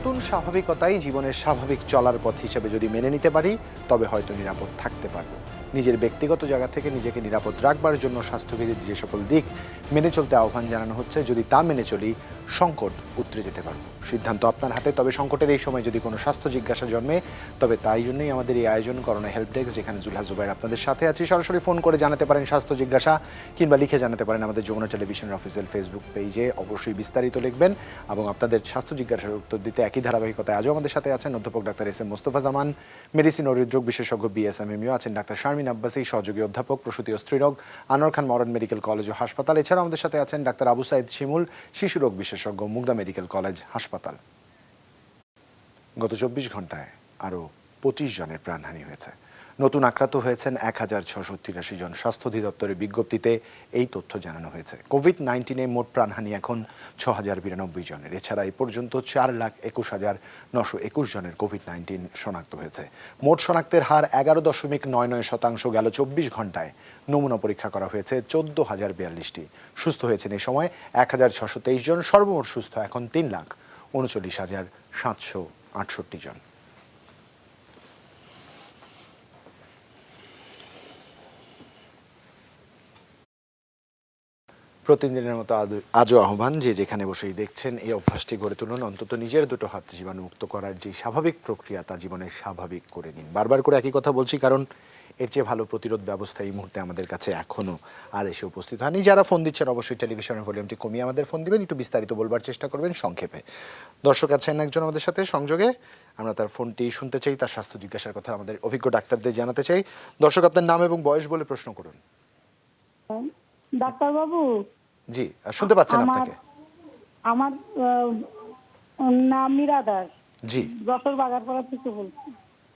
নতুন স্বাভাবিকতাই জীবনের স্বাভাবিক চলার পথ হিসেবে যদি মেনে নিতে পারি তবে হয়তো নিরাপদ থাকতে পারবো। নিজের ব্যক্তিগত জায়গা থেকে নিজেকে নিরাপদ রাখবার জন্য স্বাস্থ্যবিধির যে সকল দিক মেনে চলতে আহ্বান জানানো হচ্ছে, যদি তা মেনে চলি সংকট উতরে যেতে পারবো। সিদ্ধান্ত আপনার হাতে। তবে সংকটের এই সময় যদি কোনো স্বাস্থ্য জিজ্ঞাসা জন্মে তবে তাই জন্যই আমাদের এই আয়োজন, করোনা হেল্প ডেস্ক, যেখানে জুলহা জুবাইর আপনাদের সাথে আছি। সরাসরি ফোন করে জানাতে পারেন স্বাস্থ্য জিজ্ঞাসা, কিংবা লিখে জানাতে পারেন আমাদের যমুনা টেলিভিশনের অফিসিয়াল ফেসবুক পেজে। অবশ্যই বিস্তারিত লিখবেন এবং আপনাদের স্বাস্থ্য জিজ্ঞাসার উত্তর দিতে একই ধারাবাহিকতায় আজও আমাদের সাথে আছেন অধ্যাপক ডাক্তার এস এম মোস্তফা জামান, মেডিসিন ও হৃদরোগ বিশেষজ্ঞ বিএসএমএমইউ, আছেন ডাক্তার শারমিন আব্বাসী, সহযোগী অধ্যাপক প্রসূতি ও স্ত্রীরোগ, আনোয়ার খান মডার্ন মেডিকেল কলেজ ও হাসপাতাল। এছাড়াও আমাদের সাথে আছেন ডাক্তার আবু সাইদ শিমুল, শিশুরোগ বিশেষজ্ঞ, মুগদা মেডিকেল কলেজ হাসপাতাল। গত 24 ঘন্টায় আরও 25 জনের প্রাণহানি হয়েছে। নতুন আক্রান্ত হয়েছেন 1683 জন। স্বাস্থ্য অধিদপ্তরের বিজ্ঞপ্তিতে এই তথ্য জানানো হয়েছে। কোভিড-19-এ মোট প্রাণহানি এখন 6092 জনের। এছাড়া এ পর্যন্ত 4,21,921 জনের কোভিড-19 শনাক্ত হয়েছে। মোট শনাক্তের হার 11.99%। গেল 24 ঘন্টায় নমুনা পরীক্ষা করা হয়েছে 14,042টি। সুস্থ হয়েছেন এই সময় 1623 জন। সর্বমোট সুস্থ এখন 3,39,768 জন। প্রতিদিনের মতো আজও আহ্বান, যে যেখানে বসেই দেখছেন এই অভ্যাসটি গড়ে তুলুন। অন্তত নিজের দুটো হাত জীবাণুমুক্ত করার যে স্বাভাবিক প্রক্রিয়া তা জীবনের স্বাভাবিক করে নিন। বারবার করে একই কথা বলছি, কারণ এর চেয়ে ভালো প্রতিরোধ ব্যবস্থা এই মুহূর্তে আমাদের কাছে এখনও আর এসে উপস্থিত হয়নি। যারা ফোন দিচ্ছেন অবশ্যই টেলিভিশনের ভলিউমটি কমিয়ে আমাদের ফোন দিবেন, একটু বিস্তারিত বলবার চেষ্টা করবেন সংক্ষেপে। দর্শক আছেন একজন আমাদের সাথে সংযোগে, আমরা তার ফোনটি শুনতে চাই, তার স্বাস্থ্য জিজ্ঞাসার কথা আমাদের অভিজ্ঞ ডাক্তারদের জানাতে চাই। দর্শক, আপনার নাম এবং বয়স বলে প্রশ্ন করুন। ডাক্তারবাবু, জি, শুনতে পাচ্ছেন আপনাকে। আমার নাম মীরা দাস। জি, যশোর বাগারপাড়া থেকে বলছি।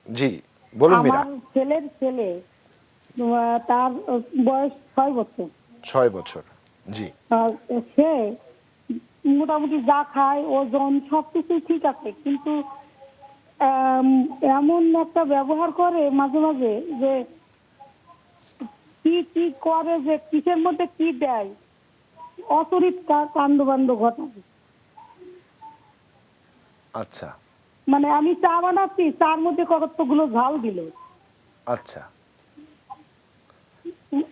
জি, বলুন মীরা। আমার ছেলের ছেলে, তার বয়স 6 বছর। 6 বছর। জি, সে মোটামুটি যা খায়, ওজন সবকিছু ঠিক আছে, কিন্তু এমন একটা ব্যবহার করে মাঝে মাঝে যে কি কি করে, যে কিসের মধ্যে কি দেয়, অচরিত কাণ্ড বাণ্ড ঘটায়। আচ্ছা মানে আমি চা বানাচ্ছি, চার মধ্যে কতগুলো ঝাল দিল। আচ্ছা,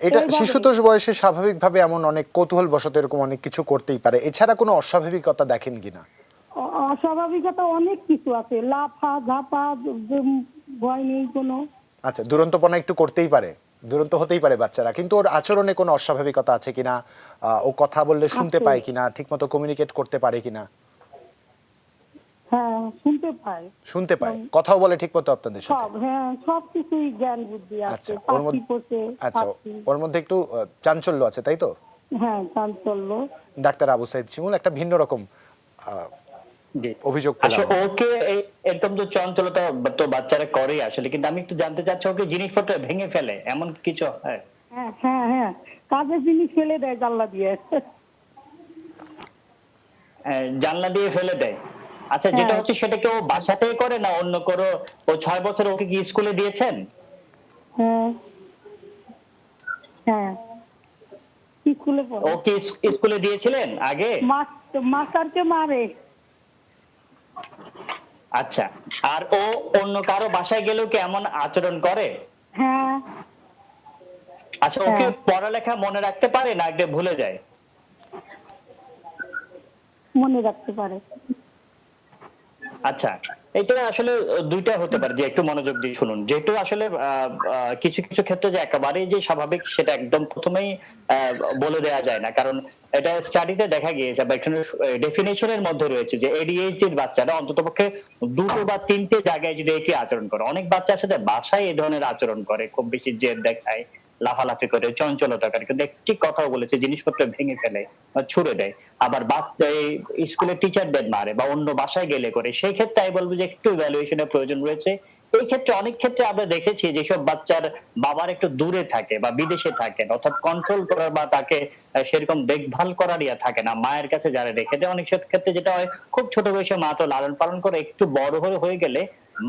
এটা শিশুতোষ বয়সে স্বাভাবিকভাবে এমন অনেক কৌতূহল বশত এরকম অনেক কিছু করতেই পারে। এছাড়া কোনো অস্বাভাবিকতা দেখেন কিনা? অস্বাভাবিকতা অনেক কিছু আছে, লাফা ঝাপা, ভয় নেই কোনো। আচ্ছা, দুরন্তপনা একটু করতেই পারে, দুরন্ত হতেই পারে বাচ্চারা, কিন্তু ওর আচরণে কোনো অস্বাভাবিকতা আছে কিনা, ও কথা বললে শুনতে পায় কিনা, ঠিকমতো কমিউনিকেট করতে পারে কিনা? হ্যাঁ, শুনতে পায়, শুনতে পায়, কথাও বলে ঠিকমতো আপনাদের সাথে? সব, হ্যাঁ, সবকিছুই জ্ঞান বুদ্ধি আছে। আচ্ছা, পাখি পোষে। আচ্ছা, ওর মধ্যে একটু চাঞ্চল্য আছে, তাই তো? হ্যাঁ, চাঞ্চল্য। ডাক্তার আবু সাইদ শিমুল, একটা ভিন্ন রকম অভিযোগ পেলাম। আসলে ওকে একদম তো চঞ্চলতা তো বাচ্চারা করে আসলে, কিন্তু আমি একটু জানতে চাচ্ছি ওকে জিনিসপত্র ভেঙে ফেলে এমন কিছু হয়? হ্যাঁ হ্যাঁ হ্যাঁ, কাজের জিনিস ফেলে দেয় জানলা দিয়ে। জানলা দিয়ে ফেলে দেয়? আচ্ছা, যেটা হচ্ছে সেটা কি ও বাসাতেই করে না অন্য কোনো? ও 6 বছর ওকে কি স্কুলে দিয়েছেন? হ্যাঁ হ্যাঁ, স্কুলে পড়ে। ও কি স্কুলে দিয়েছিলেন আগে? মাস্টারকে মারে। আচ্ছা, আর ও অন্য কারো বাসায় গেলেও কি এমন আচরণ করে? হ্যাঁ। আচ্ছা, ওকে পড়ালেখা মনে রাখতে পারে না একদম ভুলে যায়? মনে রাখতে পারে। আচ্ছা, এটা আসলে দুইটা হতে পারে, যে একটু মনোযোগ দিয়ে শুনুন। যেহেতু আসলে কিছু কিছু ক্ষেত্রে যে একেবারেই যে স্বাভাবিক সেটা একদম প্রথমেই বলে দেওয়া যায় না, কারণ এটা স্টাডিতে দেখা গিয়েছে বা এখানে ডেফিনেশনের মধ্যে রয়েছে যে এডিএইচডি বাচ্চারা অন্ততপক্ষে 2 বা 3টে জায়গায় যদি একই আচরণ করে। অনেক বাচ্চার সাথে বাসায় এই ধরনের আচরণ করে, খুব বেশি জেদ দেখায়, লাফালাফি করে, চঞ্চলতা করে, কিন্তু একটি কথাও বলেছে জিনিসপত্র ভেঙে ফেলে বা ছুড়ে দেয়। আবার স্কুলের টিচারদের মারে বা অন্য বাসায় গেলে করে। সেই ক্ষেত্রে আমি বলবো যে একটু ইভ্যালুয়েশনের প্রয়োজন রয়েছে। এই ক্ষেত্রে অনেক ক্ষেত্রে আমরা দেখেছি যেসব বাচ্চার বাবার একটু দূরে থাকে বা বিদেশে থাকেন, অর্থাৎ কন্ট্রোল করার বা তাকে সেরকম দেখভাল করার ইয়া থাকে না, মায়ের কাছে যারা রেখে দেয়, অনেক ক্ষেত্রে যেটা হয় খুব ছোট বয়সে মা তো লালন পালন করে, একটু বড় হয়ে গেলে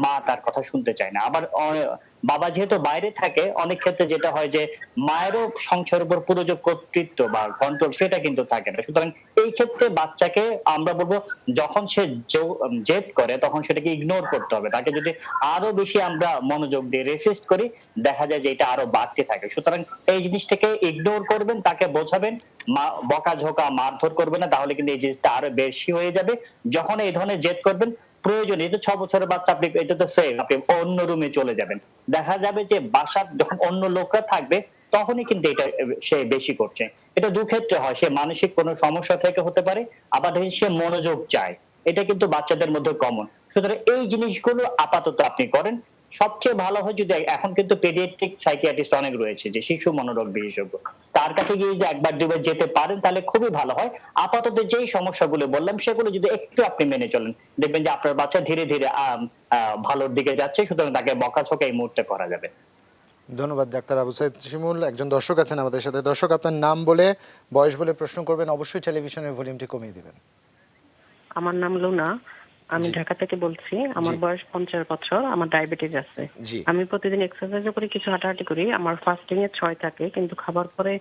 মা তার কথা শুনতে চায় না। আবার বাবা যেহেতু বাইরে থাকে, অনেক ক্ষেত্রে যেটা হয় যে মায়েরও সংসারের উপর পুরো যে কর্তৃত্ব বা কন্ট্রোল সেটা কিন্তু থাকে না। সুতরাং এই ক্ষেত্রে বাচ্চাকে আমরা বলবো যখন সে জেদ করে তখন সেটাকে ইগনোর করতে হবে। তাকে যদি আরো বেশি আমরা মনোযোগ দিয়ে রেসিস্ট করি, দেখা যায় যে এটা আরো বাড়তে থাকে। সুতরাং এই জিনিসটাকে ইগনোর করবেন, তাকে বোঝাবেন, বকাঝোকা মারধর করবেন না, তাহলে কিন্তু এই জিনিসটা আরো বেশি হয়ে যাবে। যখন এই ধরনের জেদ করবেন, প্রয়োজনে এই তো 6 বছরের বাচ্চা, আপনি এটা তো সেম, আপনি অন্য রুমে চলে যাবেন। দেখা যাবে যে বাসার যখন অন্য লোকরা থাকবে তখনই কিন্তু এটা সে বেশি করছে। এটা দুক্ষেত্রে হয়, সে মানসিক কোনো সমস্যা থেকে হতে পারে, আবার সে মনোযোগ চায়। এটা কিন্তু বাচ্চাদের মধ্যে কমন। সুতরাং এই জিনিসগুলো আপাতত আপনি করেন। সবচেয়ে ভালো হয় যদি এখন কিন্তু পেডিয়াট্রিক সাইকিয়াট্রিস্ট অনেক রয়েছে, যে শিশু মনোরোগ বিশেষজ্ঞ, তার কাছে গিয়ে যদি একবার দুবার যেতে পারেন তাহলে খুবই ভালো হয়। আপাতত যেই সমস্যাগুলো বললাম সেগুলো যদি একটু আপনি মেনে চলেন, দেখবেন যে আপনার বাচ্চা ধীরে ধীরে ভালোর দিকে যাচ্ছে। সুতরাং তাকে বকাঝকা এই মুহূর্তে করা যাবে। ধন্যবাদ ডাক্তার আবু সাইদ শিমুল। একজন দর্শক আছেন আমাদের সাথে। দর্শক, আপনার নাম বলে বয়স বলে প্রশ্ন করবেন, অবশ্যই টেলিভিশনের ভলিউমটি কমিয়ে দিবেন। আমার নাম লুনা, আমি ঢাকা থেকে বলছি। আমার বয়স 50 বছর, আমার ডায়াবেটিস আছে। আমি প্রতিদিন এক্সারসাইজ করি, কিছু হাঁটাহাঁটি করি। আমার ফাস্টিং এ 6 থাকে, কিন্তু খাবার পরে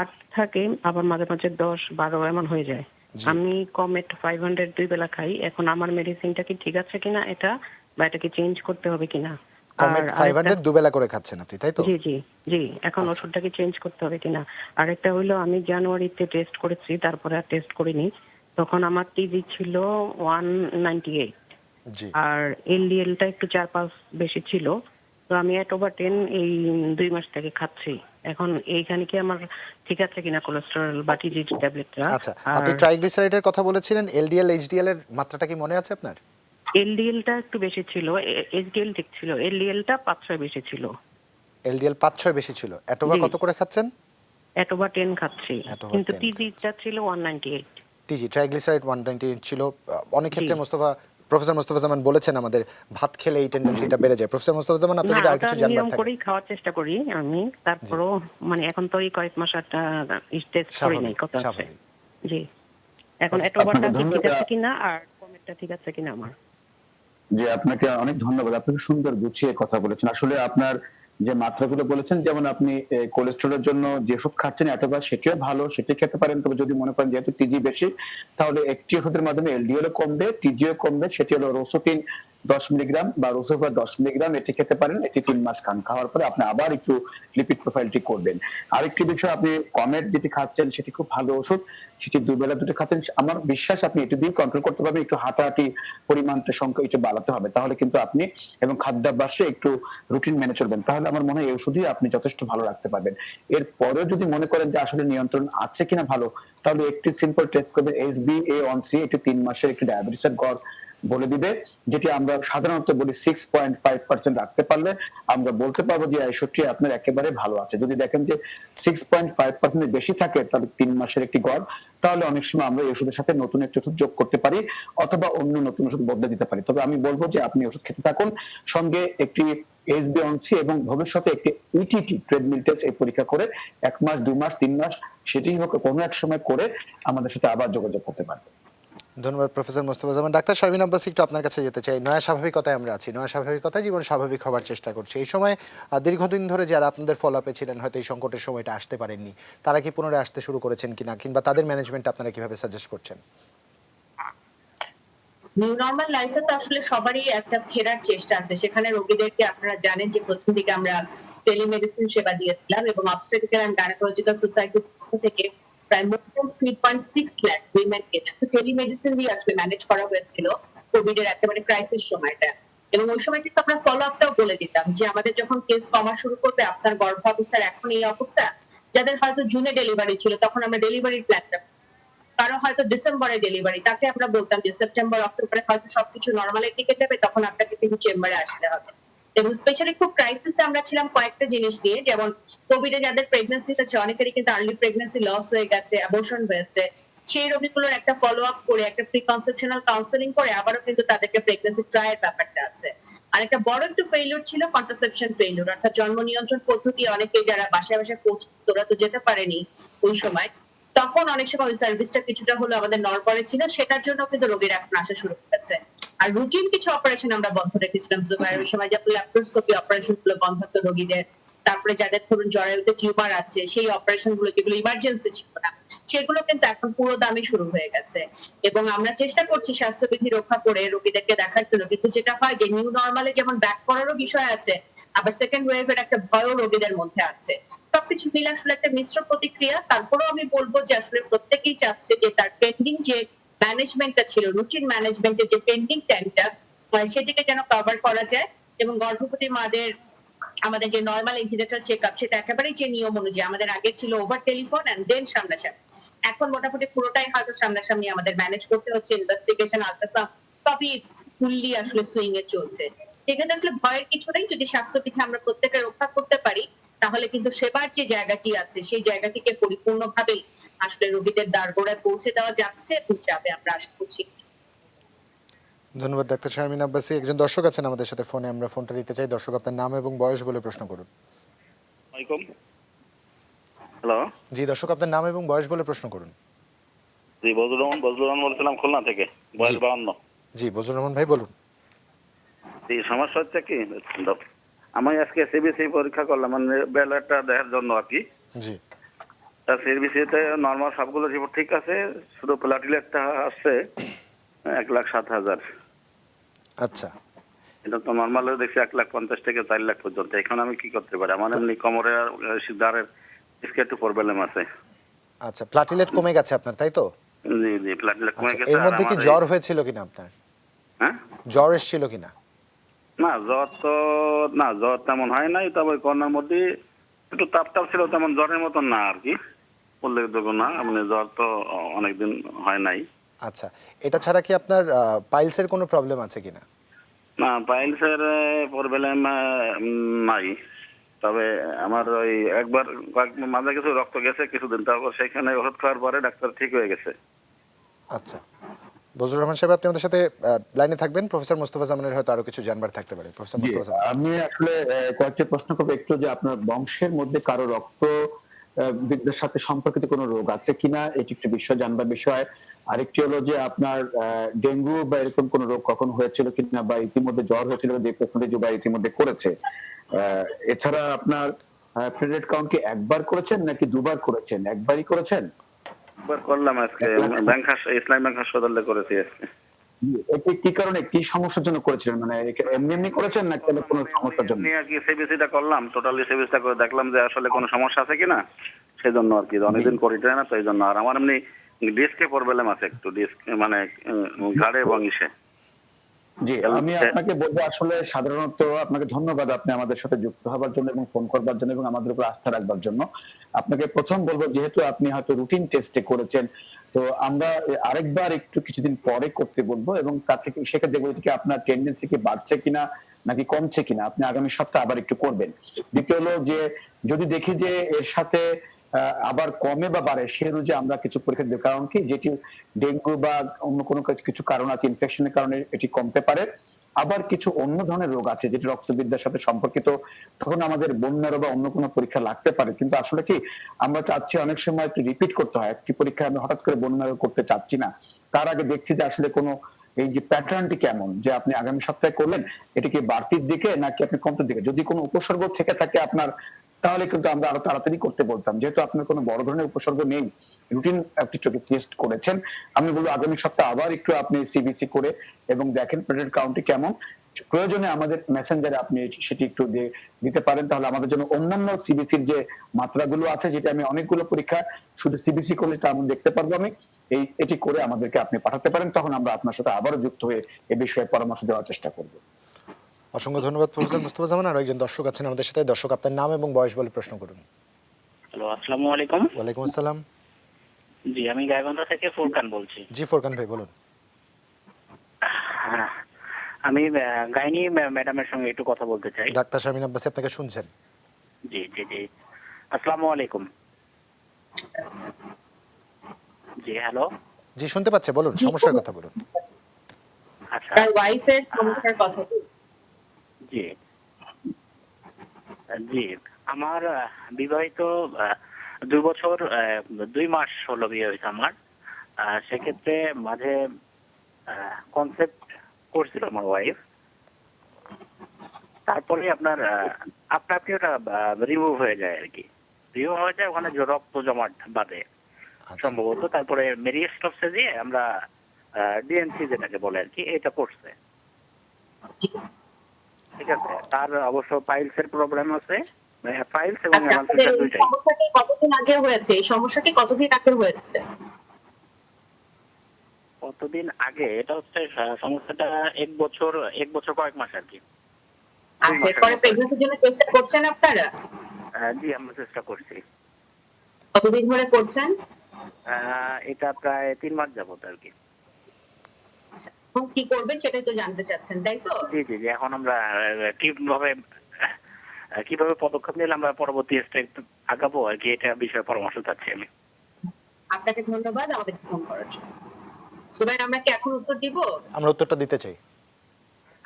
8 থাকে, আবার মাঝে মাঝে 10, 12 এমন হয়ে যায়। আমি কমেট 500 2 বেলা খাই। এখন আমার মেডিসিনটা কি ঠিক আছে কিনা এটা, বা এটা কি চেঞ্জ করতে হবে কিনা? কমেট 500 দুবেলা করে খাচ্ছেন আপনি, তাই তো? জি জি জি। এখন ওষুধটা কি চেঞ্জ করতে হবে কিনা? আর একটা হলো, আমি জানুয়ারিতে টেস্ট করেছি, তারপরে আর টেস্ট করিনি। তখন আমার টিজি ছিল 198, আর এলডিএলটা একটু 4-5 বেশি ছিল। তো আমি এটোবাটেন এই 2 মাস থেকে খাচ্ছি। এখন এইখানে কি আমার ঠিক আছে কিনা কোলেস্টেরল বা টিজি ট্যাবলেটটা? আচ্ছা, আপনি ট্রাইগ্লিসারাইডের কথা বলেছিলেন, এলডিএল এইচডিএল এর মাত্রাটা কি মনে আছে আপনার? এলডিএলটা একটু বেশি ছিল, এইচডিএল ঠিক ছিল, এলডিএলটা 5-6 বেশি ছিল। এলডিএল 5-6 বেশি ছিল। এটোভা কত করে খাচ্ছেন? এটোবা 10 খাচ্ছি, কিন্তু টিজিটা ছিল 198। টিজি ট্রাইগ্লিসারাইড 198 ছিল। অনেক ক্ষেত্রে প্রফেসর মোস্তফা জামান বলেছেন আমাদের ভাত খেলে এই টেন্ডেন্সিটা বেড়ে যায়। প্রফেসর মোস্তফা জামান, আপনি যদি আর কিছু জানবার নিয়ম থাকে। করেই খাওয়ার চেষ্টা করি আমি, তারপরও মানে এখন তো এই কয়েক মাস একটা টেস্ট করি নাই কত আছে। জি, এখন এটোবাটা ঠিক আছে কিনা আর কমেটটা ঠিক আছে কিনা আমার। জি, আপনাকে অনেক ধন্যবাদ। আপনি সুন্দর গুছিয়ে কথা বলেছেন। আসলে আপনার যে মাত্রাগুলো বলেছেন, যেমন আপনি কোলেস্টেরলের জন্য যে ওষুধ খাচ্ছেন এতবার, সেটিও ভালো, সেটি খেতে পারেন। তবে যদি মনে করেন যেহেতু টিজি বেশি, তাহলে একটি ওষুধের মাধ্যমে এলডিএল কমবে, টিজিও কমবে। সেটি হলো রোসোপিন 10 মিলিগ্রাম বা রোসোভার 10 মিলিগ্রাম। এটি খেতে পারেন। এটি 3 মাস খান। খাওয়ার পরে আপনি আবার একটু লিপিড প্রোফাইলটি করবেন। আরেকটি বিষয়, আপনি কমেট যেটি খাচ্ছেন সেটি খুব ভালো ওষুধ, সেটি দুবেলা দুটো খাচ্ছেন। আমার বিশ্বাস আপনি এটি দিয়ে কন্ট্রোল করতে পারবেন। একটু হাঁটাহাঁটি পরিমাণটা সংখ্যা একটু বাড়াতে হবে, তাহলে কিন্তু আপনি, এবং খাদ্যাভ্যাসে একটু রুটিন মেনে চলবেন, তাহলে আমার মনে হয় এই ওষুধই আপনি যথেষ্ট ভালো রাখতে পারবেন। এরপরেও যদি মনে করেন যে আসলে নিয়ন্ত্রণ আছে কিনা ভালো, তাহলে একটি সিম্পল টেস্ট করবেন, HbA1c। এটি 3 মাসের একটি ডায়াবেটিসের গড় বলে দিবে, যেটি আমরা সাধারণত বলি 6.5% রাখতে পারলে আমরা বলতে পারবো যে 61 আপনার একেবারে ভালো আছে। যদি দেখেন যে 6.5% বেশি থাকে, তাহলে 3 মাসের একটি গড়, তাহলে অনেক সময় আমরা এই ওষুধের সাথে নতুন একটি ওষুধ যোগ করতে পারি, অথবা অন্য নতুন ওষুধ বদলে দিতে পারি। তবে আমি বলবো যে আপনি ওষুধ খেতে থাকুন, সঙ্গে একটি HbA1c এবং ভবিষ্যতে একটি ইটিটি ট্রেডমিল টেস্ট এই পরীক্ষা করে 1 মাস 2 মাস 3 মাস সেটি হোক কোনো এক সময় করে আমাদের সাথে আবার যোগাযোগ করতে পারবে। ধন্যবাদ প্রফেসর মোস্তফা জামান। ডাক্তার শারমিন আব্বাসী, একটু আপনার কাছে যেতে চাই। নয়া স্বাভাবিকতায় আমরা আছি, নয়া স্বাভাবিকতায় জীবন স্বাভাবিক হবার চেষ্টা করছি। এই সময় দীর্ঘদিন ধরে যারা আপনাদের ফলো আপে ছিলেন, হয়তো এই সংকটের সময়টা আসতে পারেননি, তারা কি পুনরায় আসতে শুরু করেছেন কিনা, কিংবা তাদের ম্যানেজমেন্ট আপনারা কিভাবে সাজেস্ট করছেন? নিউ নরমাল লাইফে তো আসলে সবারই একটা ফেরার চেষ্টা আছে। সেখানে রোগীদেরকে আপনারা জানেন যে প্রথম দিকে আমরা টেলিমেডিসিন সেবা দিয়েছিলাম, এবং অবস্টেট্রিক্যাল এন্ড গাইনোকোলজিক্যাল সোসাইটির পক্ষ থেকে প্রায় মোট 3.6 লাখ উইমেনকে শুধু টেলিমেডিসিন দিয়ে আসলে ম্যানেজ করা হয়েছিল কোভিড এর একেবারে ক্রাইসিস সময়টা। এবং ওই সময় কিন্তু আমরা ফলো আপটাও বলে দিতাম যে আমাদের যখন কেস কমা শুরু করবে, আপনার গর্ভাবস্থার এখন এই অবস্থা, যাদের হয়তো জুনে ডেলিভারি ছিল তখন আমরা ডেলিভারির প্ল্যানটা, কারো হয়তো ডিসেম্বরে ডেলিভারি, তাকে আমরা বলতাম যে সেপ্টেম্বর অক্টোবরে হয়তো সবকিছু নরমালের দিকে যাবে, তখন আপনাকে কিন্তু চেম্বারে আসতে হবে। এবং স্পেশালি খুব ক্রাইসিসে আমরা ছিলাম কয়েকটা জিনিস নিয়ে, যেমন কোভিডে যাদের প্রেগন্যান্সি আছে, অনেকেরই কিন্তু আর্লি প্রেগন্যান্সি লস হয়ে গেছে, অ্যাবর্শন হয়েছে, সেই রোগীগুলোর একটা ফলো আপ করে, একটা প্রি কনসেপশনাল কাউন্সেলিং করে আবারও কিন্তু তাদেরকে প্রেগন্যান্সি ট্রায়াল ব্যাপারটা আছে। আর একটা বড় একটু ফেইলিউর ছিল কন্ট্রাসেপশন ফেইলিউর, অর্থাৎ জন্ম নিয়ন্ত্রণ পদ্ধতি অনেকে যারা বাসায় বাসায় তোরা তো যেতে পারেনি ওই সময়, তখন অনেক সময় ওই সার্ভিসটা কিছুটা হলো আমাদের নড়বড়ে ছিল, সেটার জন্য কিন্তু রোগীরা এখন আসা শুরু করেছে। আর রুটিন কিছু অপারেশন আমরা বন্ধ রেখেছিলাম জুবাইর ওই সময়, যেমন ল্যাপ্রোস্কোপি অপারেশন গুলো বন্ধ হতো রোগীদের, তারপরে যাদের ধরুন জরায়ুতে টিউমার আছে সেই অপারেশন গুলো যেগুলো ইমার্জেন্সি ছিল না সেগুলো কিন্তু এখন পুরো দামে শুরু হয়ে গেছে এবং আমরা চেষ্টা করছি স্বাস্থ্যবিধি রক্ষা করে রোগীদেরকে দেখার জন্য, কিন্তু যেটা হয় যে নিউ নর্মালে যেমন ব্যাক করারও বিষয় আছে, আবার সেকেন্ড ওয়েভের একটা ভয়ও রোগীদের মধ্যে আছে। সবকিছু মিলে আসলে একটা মিশ্র প্রতিক্রিয়া। তারপরেও আমি বলবো যে আসলে প্রত্যেকেই চাচ্ছে যে তার পেন্ডিং যে ম্যানেজমেন্টটা ছিল, রুটিন ম্যানেজমেন্টের যে পেন্ডিং টাইমটা, সেটিকে যেন কভার করা যায় এবং গর্ভবতী মাদের আমাদের যে নর্মাল ইন্টিনেটাল চেকআপ সেটা একেবারেই যে নিয়ম অনুযায়ী আমাদের আগে ছিল ওভার টেলিফোন এন্ড দেন সামনাসামনি, এখন মোটামুটি পুরোটাই হয়তো সামনাসামনি আমাদের ম্যানেজ করতে হচ্ছে। ইনভেস্টিগেশন, আল্ট্রাসাউন্ড সবই ফুললি আসলে সুইং এ চলছে। সেক্ষেত্রে আসলে ভয়ের কিছু নেই, যদি স্বাস্থ্যবিধি আমরা প্রত্যেকে রক্ষা করতে পারি তাহলে কিন্তু সেবার যে জায়গাটি আছে সেই জায়গাটিকে পরিপূর্ণভাবেই আসলে রোগীদের দ্বারগোড়ায় পৌঁছে দেওয়া যাচ্ছে এবং যাবে, আমরা আশা করছি। ধন্যবাদ ডাক্তার শারমিন আব্বাসী। একজন দর্শক আছেন আমাদের সাথে ফোনে, আমরা ফোনটা নিতে চাই। দর্শক, আপনার নাম এবং বয়স বলে প্রশ্ন করুন। হ্যালো, জি দর্শক, আপনার নাম এবং বয়স বলে প্রশ্ন করুন। জি বজলুর রহমান বলছিলাম খুলনা থেকে, বয়স 52। জি বজলুর রহমান ভাই বলুন। এই সমস্যা হচ্ছে কি, আমি আজকে সিবিসি পরীক্ষা করলাম, মানে ব্যালেটটা দেখার জন্য আর কি। জি তা সিবিসিতে নর্মাল সবগুলো রিপোর্ট ঠিক আছে, শুধু প্লাটিলেটটা আসছে 1,07,000। আচ্ছা, এটা তো নর্মাল দেখছি 1,50,000 থেকে 4,00,000 পর্যন্ত। এখন আমি কি করতে পারি? আমার এমনি কোমরের আর দাঁড়ের একটু প্রবলেম আছে। আচ্ছা, প্লাটিলেট কমে গেছে আপনার, তাই তো? জি জি, প্লাটিলেট কমে আচ্ছা, গেছে। এর আর মধ্যে কি আমার জ্বর হয়েছিল কিনা আপনার? হ্যাঁ, জ্বর এসেছিল কিনা? না জ্বর তো না, জ্বর তেমন হয় নাই, তবে করোনার মধ্যে একটু তাপ ছিল, তেমন জ্বরের মতন না আর কি, উল্লেখযোগ্য না। মানে জ্বর তো অনেকদিন হয় নাই। আচ্ছা, এটা ছাড়া কি আপনার পাইলসের কোনো প্রবলেম আছে কিনা? না, পাইলসের প্রবলেম নাই, তবে আমার ওই একবার মাঝে কিছু রক্ত গেছে কিছুদিন, তারপর সেখানে ওষুধ খাওয়ার পরে ডাক্তার ঠিক হয়ে গেছে। আচ্ছা, বজলুর রহমান সাহেব আপনি আমাদের সাথে লাইনে থাকবেন। প্রফেসর মোস্তফা জামানের হয়তো আরো কিছু জানবার থাকতে পারে। প্রফেসর জি, মোস্তফা জামান। আমি আসলে কয়েকটি প্রশ্ন করবো একটু, যে আপনার বংশের মধ্যে কারো রক্ত বিদ্যুতের সাথে সম্পর্কিত কোনো রোগ আছে কিনা, এটি একটি বিষয় জানবার বিষয়। আরেকটি হলো যে আপনার ডেঙ্গু বা এরকম কোন রোগ কখন হয়েছিল কিনা, বা ইতিমধ্যে জ্বর হয়েছিল, যে প্রশ্নটি জুবাই ইতিমধ্যে করেছে। এছাড়া আপনার প্লেটলেট কাউন্ট কি একবার করেছেন নাকি দুবার করেছেন? একবারই করেছেন? একবার করলাম আজকে, ইসলামী ব্যাংক হাসপাতালে করেছি আজকে। এটি কি কারণে, কি সমস্যার জন্য করেছিলেন? মানে এমনি এমনি করেছেন নাকি কোনো সমস্যার জন্য? আর কি সিবিসিটা করলাম, টোটালি সিবিসিটা করে দেখলাম যে আসলে কোনো সমস্যা আছে কিনা, সেই জন্য আর কি। অনেকদিন করিতে না তো এই জন্য। আর আমার এমনি ডিস্কে প্রবলেম আছে একটু, ডিস্ক মানে ঘাড়ে এবং ইসে। জি, আমি আপনাকে বলবো আসলে সাধারণত আপনাকে ধন্যবাদ, আপনি আমাদের সাথে যুক্ত হবার জন্য এবং ফোন করবার জন্য এবং আমাদের উপর আস্থা রাখবার জন্য। আপনাকে প্রথম বলবো, যেহেতু আপনি হয়তো রুটিন টেস্টে করেছেন, তো আমরা আরেকবার একটু কিছুদিন পরে করতে বলবো, এবং তার থেকে সেক্ষেত্রে দেখবো কি আপনার টেন্ডেন্সি কি বাড়ছে কিনা নাকি কমছে কিনা। আপনি আগামী সপ্তাহে আবার একটু করবেন। দ্বিতীয় হলো যে যদি দেখি যে এর সাথে আবার কমে বা বাড়ে, সে অনুযায়ী আমরা কিছু পরীক্ষা দেব। কারণ কি, যেটি ডেঙ্গু বা অন্য কোনো কিছু কারণ আছে, ইনফেকশনের কারণে এটি কমতে পারে। আবার কিছু অন্য ধরনের রোগ আছে যেটি রক্তবিদ্যার সাথে সম্পর্কিত, তখন আমাদের বন্যার বা অন্য কোনো পরীক্ষা লাগতে পারে। কিন্তু আসলে কি, আমরা চাচ্ছি অনেক সময় একটু রিপিট করতে হয় একটি পরীক্ষা, আমি হঠাৎ করে বন্যার করতে চাচ্ছি না। তার আগে দেখছি যে আসলে কোনো এই যে প্যাটার্নটি কেমন, যে আপনি আগামী সপ্তাহে করলেন এটি কি বাড়তির দিকে নাকি আপনি কমতির দিকে। যদি কোনো উপসর্গ থেকে থাকে আপনার, তাহলে কিন্তু আমরা আরো তাড়াতাড়ি করতে বলতাম। যেহেতু আপনার কোনো বড় ধরনের উপসর্গ নেই, রুটিন একটি চোখে টেস্ট করেছেন, আমি বলবো আগামী সপ্তাহে আবার একটু আপনি সিবিসি করে এবং দেখেন প্লেটলেট কাউন্টটি কেমন। প্রয়োজনে আমাদের মেসেঞ্জারে আপনি সেটি একটু দিতে পারেন, তাহলে আমাদের জন্য অন্যান্য সিবিসির যে মাত্রাগুলো আছে, যেটা আমি অনেকগুলো পরীক্ষা শুধু সিবিসি করলে তা আমি দেখতে পারবো, আমি এটি করে আমাদেরকে আপনি পাঠাতে পারেন, তখন আমরা আপনার সাথে আবারও যুক্ত হয়ে এ বিষয়ে পরামর্শ দেওয়ার চেষ্টা করবো। অসংখ্য ধন্যবাদ প্রফেসর মোস্তফা জামান। আর একজন দর্শক আছেন আমাদের সাথে। দর্শক, আপনার নাম এবং বয়স বলে প্রশ্ন করুন। হ্যালো, আসসালামু আলাইকুম। ওয়ালাইকুম আসসালাম। জি, আমি গাইবান্ধা থেকে ফুরকান বলছি। জি ফোরকান ভাই বলুন। হ্যাঁ, আমি গাইনি ম্যাডামের সঙ্গে একটু কথা বলতে চাই। ডাক্তার শারমিন আব্বাসী আপনাকে শুনছেন। জি জি জি, আসসালামু আলাইকুম। জি হ্যালো। জি শুনতে পাচ্ছে, বলুন সমস্যার কথা বলুন। আচ্ছা, তার ওয়াইফের সমস্যার কথা বলুন। জি জি, আমার বিবাহিত 2 বছর 2 মাস হলো বিয়ে হয়েছে আমার। সেক্ষেত্রে মাঝে কনসেপ্ট করছিল আমার ওয়াইফ। তারপরে আপনার আপনা আপনি ওটা রিমুভ হয়ে যায় আর কি, রিমুভ হয়ে যায়, ওখানে যে রক্ত জমাট বাঁধে আচ্ছা। সম্ভবত। তারপরে মেরিয়েস্টপসে দিয়ে আমরা ডিএনসি যেটাকে বলে আর কি, এটা করছে। ঠিক আছে, তার অবশ্য পাইলস এর প্রবলেম আছে, পাইলস এবং আচ্ছা, আপনাদের অ্যানালসিসের এই দুইটাই। সমস্যাটি কতদিন আগে হয়েছে? এই সমস্যাটি কতদিন আগে হয়েছে? কতদিন আগে? এটা হচ্ছে সমস্যাটা 1 বছর কয়েক মাস আর কি। আচ্ছা, এরপরে প্রেগন্যান্সির জন্য চেষ্টা করছেন আপনারা? জি, আমরা চেষ্টা করছি। কতদিন ধরে করছেন? এটা প্রায় 3 মাস যাবত আর কি। আচ্ছা, এখন কি করবেন সেটাই তো জানতে চাচ্ছেন, তাই তো? জি জি জি, এখন আমরা কিভাবে পদক্ষেপ নিলে আমরা পরবর্তী স্টেপ আগাবো আর কি, এটা বিষয়ে পরামর্শ চাচ্ছি আমি। আপনাকে ধন্যবাদ আমাদেরকে ফোন করার জন্য। সুবাইর, আমরা কি এখন উত্তর দিব? আমরা উত্তরটা দিতে চাই।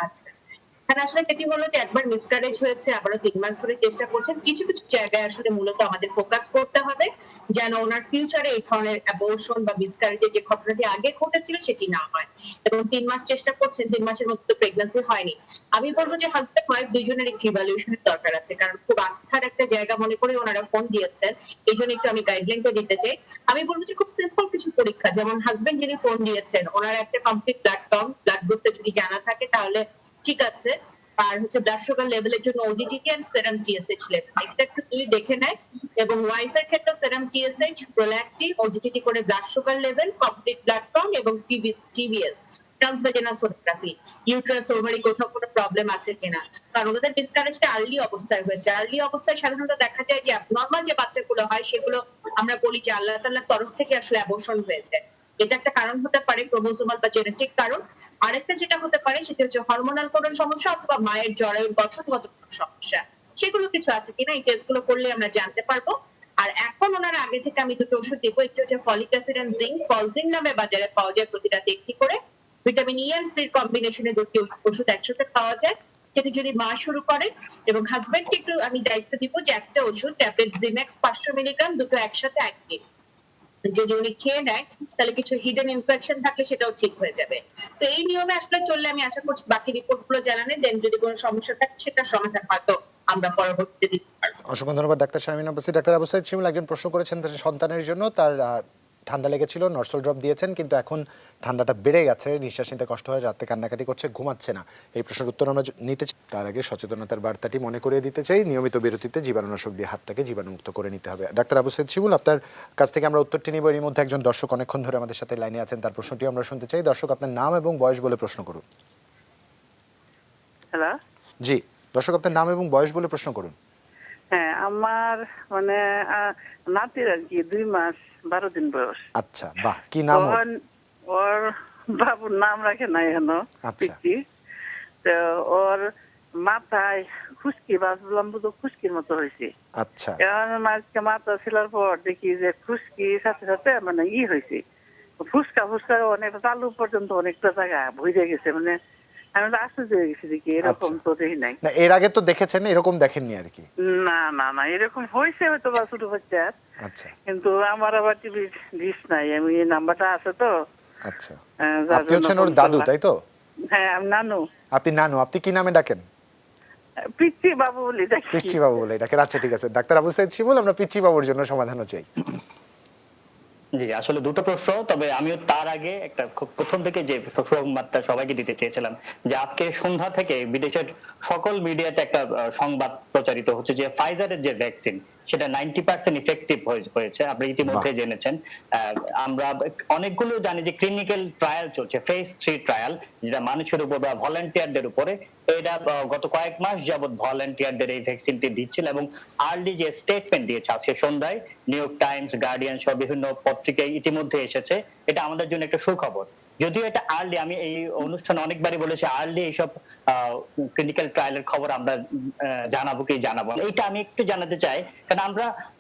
আচ্ছা, এখানে আসলে যেটি হলো যে একবার মিসক্যারেজ হয়েছে, আবারও 3 মাস ধরে চেষ্টা করছেন। কিছু কিছু জায়গায় আসলে মূলত আমাদের ফোকাস করতে হবে যেন ওনার ফিউচারে এই ধরনের অ্যাবর্শন বা মিসক্যারেজের যে ঘটনাটি আগে ঘটেছিল সেটি না হয়। এবং 3 মাস চেষ্টা করছেন, 3 মাসের মধ্যে প্রেগন্যান্সি হয়নি। আমি বলবো যে হাজব্যান্ড ওয়াইফ দুইজনের একটি ইভ্যালুয়েশনের দরকার আছে, কারণ খুব আস্থার একটা জায়গা মনে করে ওনারা ফোন দিয়েছেন। এই জন্য একটু আমি গাইডলাইনটা দিতে চাই। আমি বলবো যে খুব সিম্পল কিছু পরীক্ষা, যেমন হাজব্যান্ড যিনি ফোন দিয়েছেন ওনার একটা কমপ্লিট ব্লাড কাউন্ট, ব্লাড গ্রুপটা যদি জানা থাকে তাহলে ঠিক আছে। আর হচ্ছে ব্লাড সুগার লেভেলের জন্য OGTT and serum TSH level, এটা একটু তুই দেখে নেয়। এবং ওয়াইফের ক্ষেত্রে সেরাম টিএসএইচ, প্রোল্যাক্টিন, ওজিটিটি করে blood sugar level, complete blood count এবং TVS, transvaginal sonography, uterus ovary কোথাও কোনো প্রবলেম আছে কিনা। কারণ ওদের মিসক্যারেজটা আর্লি অবস্থায় হয়েছে। আর্লি অবস্থায় সাধারণত দেখা যায় যে নর্মাল যে বাচ্চাগুলো হয় সেগুলো আমরা বলি যে আল্লাহ তাআলার তরফ থেকে আসলে অ্যাবর্শন হয়েছে। এটা একটা কারণ হতে পারে, ক্রোমোসোমাল বা জেনেটিক কারণ। আরেকটা যেটা হতে পারে সেটা হচ্ছে হরমোনাল কোনো সমস্যা অথবা মায়ের জরায়ুর গঠনগত কোনো সমস্যা। সেগুলো কিছু আছে কিনা এই টেস্টগুলো করলে আমরা জানতে পারবো। আর এখন ওনারা আগে থেকে আমি দুটো ওষুধ দিব, একটু হচ্ছে ফলিক অ্যাসিড এন্ড জিঙ্ক, ফলজিং নামে বাজারে পাওয়া যায়, প্রতি রাতে একটি করে। ভিটামিন ই এন্ড সির কম্বিনেশনে দুটি ওষুধ একসাথে পাওয়া যায়, সেটি যদি মা শুরু করে। এবং হাজবেন্ডকে একটু আমি দায়িত্ব দিব যে একটা ওষুধ ট্যাবলেট জিম্যাক্স 500 মিলিগ্রাম, দুটো একসাথে একদিন যদি উনি খেয়ে নেয় তাহলে কিছু হিডেন ইনফেকশন থাকলে সেটাও ঠিক হয়ে যাবে। তো এই নিয়মে আসলে চললে আমি আশা করছি বাকি রিপোর্টগুলো জানানে দেন যদি কোনো সমস্যা থাকে সেটা সমাধান হয়তো আমরা পরবর্তীতে দিতে পারবো। অসংখ্য ধন্যবাদ ডাক্তার শারমিন আব্বাসী। ডাক্তার আবু সাইদ শিমুল একজন প্রশ্ন করেছেন তার সন্তানের জন্য, তার ঠান্ডা লেগেছিল, নরসল ড্রপ দিয়েছেন, কিন্তু এখন ঠান্ডাটা বেড়ে গেছে, নিঃশ্বাস নিতে কষ্ট হয়, রাতে কান্নাকাটি করছে, ঘুমাচ্ছে না। এই প্রশ্নের উত্তর আমরা নিতে চাই। তার আগে সচেতনতার বার্তাটি মনে করিয়ে দিতে চাই, নিয়মিত বিরতিতে জীবাণুনাশক দিয়ে হাতটাকে জীবাণুমুক্ত করে নিতে হবে। ডাক্তার আবু সাইদ শিমুল, আপনার কাছ থেকে আমরা উত্তরটি নিব। এর মধ্যে একজন দর্শক অনেকক্ষণ ধরে আমাদের সাথে লাইনে আছেন, তার প্রশ্নটি আমরা শুনতে চাই। দর্শক, আপনার নাম এবং বয়স বলে প্রশ্ন করুন। হ্যালো। জি দর্শক, আপনার নাম এবং বয়স বলে প্রশ্ন করুন। হ্যাঁ, আমার মানে নাতির আর কি 2 মাস 12 দিন বয়স। আচ্ছা, বাহ, কি নাম ওর? ওর বাবুর নাম রাখে নাই এখনো। আচ্ছা। তো ওর মাথায় খুশকি, ভাবলাম বুঝো খুশকির মতো হয়েছে। আচ্ছা। এখন আজকে মাথা ছিলার পর দেখি যে খুশকির সাথে সাথে মানে হয়েছে, ফুসকা অনেক চালু পর্যন্ত অনেকটা জায়গা ভরে গেছে। মানে আমি তো আশ্চর্য হয়ে গেছি দেখি, এরকম তো দেখি নাই। না, এর আগে তো দেখেছেন, এরকম দেখেননি আর কি? না না না, এরকম হয়েছে হয়তো বা ছোট বাচ্চার। আচ্ছা। কিন্তু আমার আবার টিভি ডিশ নাই, আমি এই নাম্বারটা আছে তো। আচ্ছা, আপনি হচ্ছেন ওর দাদু, তাই তো? হ্যাঁ, আমি নানু। আপনি নানু, আপনি কি নামে ডাকেন? পিচ্চি বাবু বলি ডাকি। পিচ্চি বাবু বলে ডাকেন, আচ্ছা ঠিক আছে। ডাক্তার আবু সাইদ শিমুল, আমরা পিচ্চি বাবুর জন্য সমাধানও চাই। জি, আসলে দুটো প্রশ্ন, তবে আমিও তার আগে একটা খুব প্রথম থেকে যে সংবাদটা সবাইকে দিতে চেয়েছিলাম যে আজকে সন্ধ্যা থেকে বিদেশের সকল মিডিয়াতে একটা সংবাদ প্রচারিত হচ্ছে যে ফাইজারের যে ভ্যাকসিন সেটা 90% ইফেক্টিভ হয়েছে। আপনি ইতিমধ্যে জেনেছেন। আমরা অনেকগুলো জানি যে ক্লিনিক্যাল ট্রায়াল চলছে, ফেজ 3 ট্রায়াল, যেটা মানুষের উপর বা ভলান্টিয়ারদের উপরে। এটা গত কয়েক মাস যাবত ভলান্টিয়ারদের এই ভ্যাকসিনটি দিচ্ছিল এবং আর্লি যে স্টেটমেন্ট দিয়েছে আজকে সন্ধ্যায় নিউ ইয়র্ক টাইমস, গার্ডিয়ান সহ বিভিন্ন পত্রিকায় ইতিমধ্যে এসেছে, এটা আমাদের জন্য একটা সুখবর। যদিও এটা আর্লি, আমি এই অনুষ্ঠানে অনেকবারই বলেছি আর্লি এইসব ক্লিনিক্যাল ট্রায়ালের খবর আমরা জানাবো কি জানাবো না, এটা আমি একটু জানাতে চাই। কারণ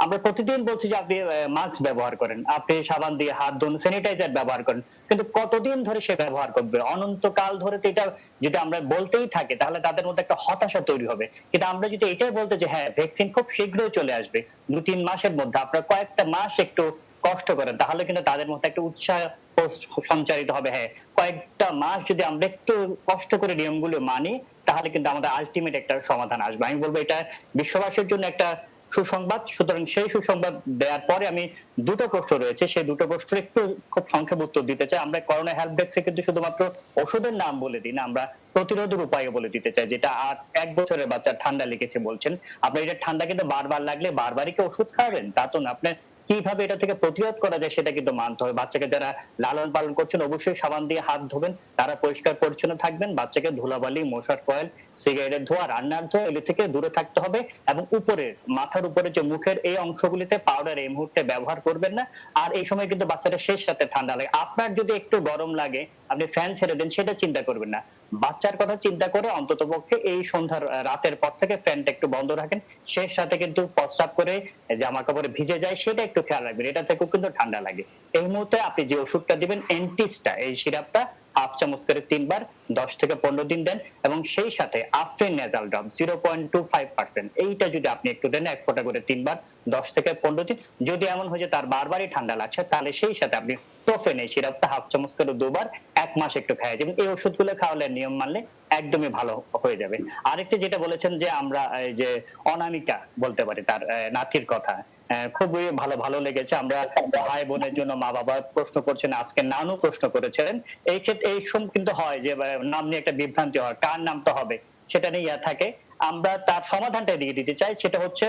আমরা প্রতিদিন বলছি যে আপনি মাস্ক ব্যবহার করেন, আপনি সাবান দিয়ে হাত ধুন, স্যানিটাইজার ব্যবহার করেন, কিন্তু কতদিন ধরে সে ব্যবহার করবে? অনন্তকাল ধরে তো এটা যদি আমরা বলতেই থাকি তাহলে তাদের মধ্যে একটা হতাশা তৈরি হবে। কিন্তু আমরা যদি এটাই বলতে যে হ্যাঁ ভ্যাকসিন খুব শীঘ্রই চলে আসবে, 2-3 মাসের মধ্যে, আপনারা কয়েকটা মাস একটু কষ্ট করেন, তাহলে কিন্তু তাদের মধ্যে একটা উৎসাহ সঞ্চারিত হবে। হ্যাঁ, কয়েকটা মাস যদি আমরা একটু কষ্ট করে নিয়মগুলো মানি তাহলে কিন্তু আমাদের আলটিমেট একটা সমাধান আসবে। আমি বলবো এটা বিশ্ববাসীর জন্য একটা সুসংবাদ। সুতরাং সেই সুসংবাদ দেওয়ার পরে আমি দুটো প্রশ্ন রয়েছে, সেই দুটো প্রশ্নের একটু খুব সংক্ষেপ উত্তর দিতে চাই। আমরা করোনা হেল্প ডেস্কে কিন্তু শুধুমাত্র ওষুধের নাম বলে দিই না, আমরা প্রতিরোধের উপায় বলে দিতে চাই। যেটা 1 বছরের বাচ্চা ঠান্ডা লেগেছে বলছেন, আপনার এটা ঠান্ডা কিন্তু বারবার লাগলে বারবারই কি ওষুধ খাবেন তা তো না, আপনার কিভাবে এটা থেকে প্রতিরোধ করা যায় সেটা কিন্তু মানতে হবে। বাচ্চাকে যারা লালন পালন করছেন অবশ্যই সাবান দিয়ে হাত ধোবেন, তারা পরিষ্কার পরিচ্ছন্ন থাকবেন। বাচ্চাকে ধুলাবালি, মশার কয়েল, সিগারেটের ধোঁয়া, রান্নার ধোঁয়া এগুলি থেকে দূরে থাকতে হবে। এবং উপরের মাথার উপরে যে মুখের এই অংশগুলিতে পাউডার এই মুহূর্তে ব্যবহার করবেন না। আর এই সময় কিন্তু বাচ্চাটা শেষ রাতে ঠান্ডা লাগে, আপনার যদি একটু গরম লাগে আপনি ফ্যান ছেড়ে দেন, সেটা চিন্তা করবেন না। বাচ্চার কথা চিন্তা করে অন্তত পক্ষে এই সন্ধ্যার রাতের পর থেকে ফ্যানটা একটু বন্ধ রাখেন। শেষ রাতে কিন্তু প্রস্রাব করে জামা কাপড়ে ভিজে যায় সেটা একটু খেয়াল রাখবেন, এটা থেকেও কিন্তু ঠান্ডা লাগে। এই মুহূর্তে আপনি যে ওষুধটা দিবেন এন্টিস্টা, এই সিরাপটা 1/2 চামচ করে 3 বার 10 থেকে 15 দিন দেন। এবং সেই সাথে আফরিন নেজাল ড্রপ 0.25%, এইটা যদি আপনি একটু দেন 1 ফোঁটা করে 3 বার 10 থেকে 15 দিন। যদি এমন হয় যে তার বারবারই ঠান্ডা লাগছে তাহলে সেই সাথে আপনি টোফেন এই সিরাপটা 1/2 চামচ করে 2 বার 1 মাস একটু খাইয়ে যাবেন। এই ওষুধগুলো খাওয়ালে নিয়ম মানলে একদমই ভালো হয়ে যাবে। আরেকটা যেটা বলেছেন যে আমরা এই যে অনামিকা বলতে পারি তার নাতির কথা, খুবই ভালো লেগেছে। আমরা ভাই বোনের জন্য মা বাবা প্রশ্ন করছেন, আজকে নানু প্রশ্ন করেছিলেন। এই ক্ষেত্রে এই সময় কিন্তু হয় যে নাম নিয়ে একটা বিভ্রান্তি হয়, কার নামটা হবে সেটা নিয়ে থাকে। আমরা তার সমাধানটা দিয়ে দিতে চাই, সেটা হচ্ছে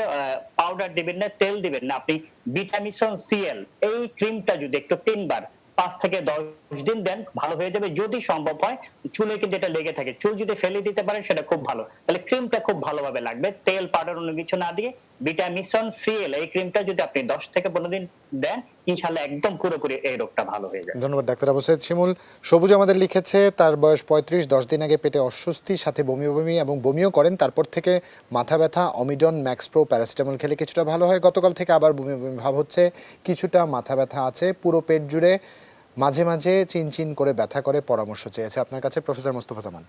পাউডার দিবেন না, তেল দিবেন না, আপনি ভিটামিন সিএল এই ক্রিমটা যদি একটু 3 বার 5 থেকে 10 দিন দেন ভালো হয়ে যাবে। যদি সম্ভব হয় চুলে কিন্তু এটা লেগে থাকে, চুল যদি ফেলে দিতে পারেন সেটা খুব ভালো, তাহলে ক্রিমটা খুব ভালোভাবে লাগবে। তেল পাউডার অন্য কিছু না দিয়ে ভিটামিন সিএল এই ক্রিমটা যদি আপনি 10 থেকে 15 দিন দেন ইনশাআল্লাহ একদম পুরোপুরি এই রোগটা ভালো হয়ে যাবে। ধন্যবাদ ডাক্তার আবু সাইদ শিমুল। সবুজ আমাদের লিখেছে তার বয়স 35, 10 দিন আগে পেটে অস্বস্তি, সাথে বমি এবং বমিও করেন, তারপর থেকে মাথা ব্যথা, অমিডন, ম্যাক্সপ্রো, প্যারাসিটামল খেলে কিছুটা ভালো হয়, গতকাল থেকে আবার বমি ভাব হচ্ছে, কিছুটা মাথা ব্যথা আছে, পুরো পেট জুড়ে মাঝে মাঝে চিনচিন করে ব্যথা করে, পরামর্শ চেয়েছে আপনার কাছে প্রফেসর মোস্তফা জামান।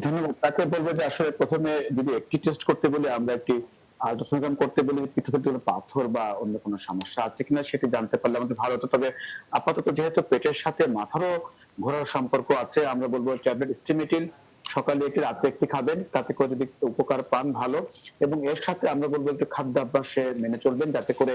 ধন্যবাদ। তাকে বলবো যে আসলে প্রথমে যদি একটি টেস্ট করতে বলি, আমরা একটি আল্ট্রাসোনোগ্রাম করতে বলি, পিঠে কোনো পাথর বা অন্য কোনো সমস্যা আছে কিনা সেটি জানতে পারলে আমাদের ভালো হতো। তবে আপাতত যেহেতু পেটের সাথে মাথারও ঘোরার সম্পর্ক আছে, আমরা বলবো ট্যাবলেট স্টিমেটিল সকালে একটি রাতে একটি খাবেন, তাতে করে যদি উপকার পান ভালো। এবং এর সাথে আমরা বলবো একটু খাদ্যাভ্যাসে মেনে চলবেন, যাতে করে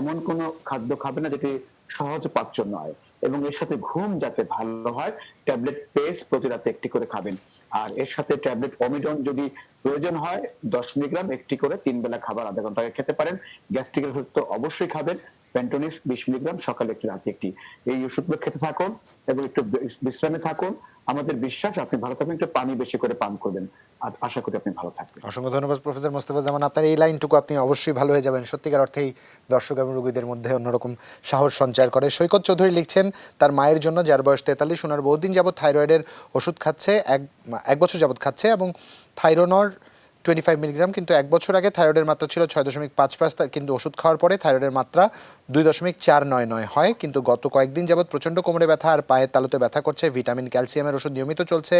এমন কোনো খাদ্য খাবেন না যেটি সহজ পাচ্য নয়। এবং এর সাথে ঘুম যাতে ভালো হয়, ট্যাবলেট পেস প্রতি রাতে একটি করে খাবেন। আর এর সাথে ট্যাবলেট অমিডন যদি প্রয়োজন হয় 10 মিলিগ্রাম একটি করে 3 বেলা খাবার আধা ঘন্টা আগে খেতে পারেন। গ্যাস্ট্রিকের ওষুধ তো অবশ্যই খাবেন, পেন্টোনিস 20 মিলিগ্রাম সকালে একটি রাতে একটি। এই ওষুধগুলো খেতে থাকুন এবং একটু বিশ্রামে থাকুন। আমাদের বিশ্বাস আপনি ভালো থাকবেন, একটু পানি বেশি করে পান করবেন, আর আশা করি আপনি ভালো থাকবেন। অসংখ্য ধন্যবাদ প্রফেসর মোস্তফা জামান, আপনার এই লাইনটুকু আপনি অবশ্যই ভালো হয়ে যাবেন, সত্যিকার অর্থেই দর্শক এবং রোগীদের মধ্যে অন্যরকম সাহস সঞ্চার করে। সৈকত চৌধুরী লিখছেন তার মায়ের জন্য, যার বয়স 43, ওনার বহুদিন যাবত থাইরয়েডের ওষুধ খাচ্ছে, এক বছর যাবত খাচ্ছে এবং থাইরোনর 25 মিলিগ্রাম, কিন্তু 1 বছর আগে থাইরয়েডের মাত্রা ছিল 6.55, কিন্তু ওষুধ খাওয়ার পরে থাইরয়েডের মাত্রা 2.499 হয়। কিন্তু গত কয়েকদিন যাবত প্রচণ্ড কোমরে ব্যথা আর পায়ের তালুতে ব্যথা করছে, ভিটামিন ক্যালসিয়ামের ওষুধ নিয়মিত চলছে।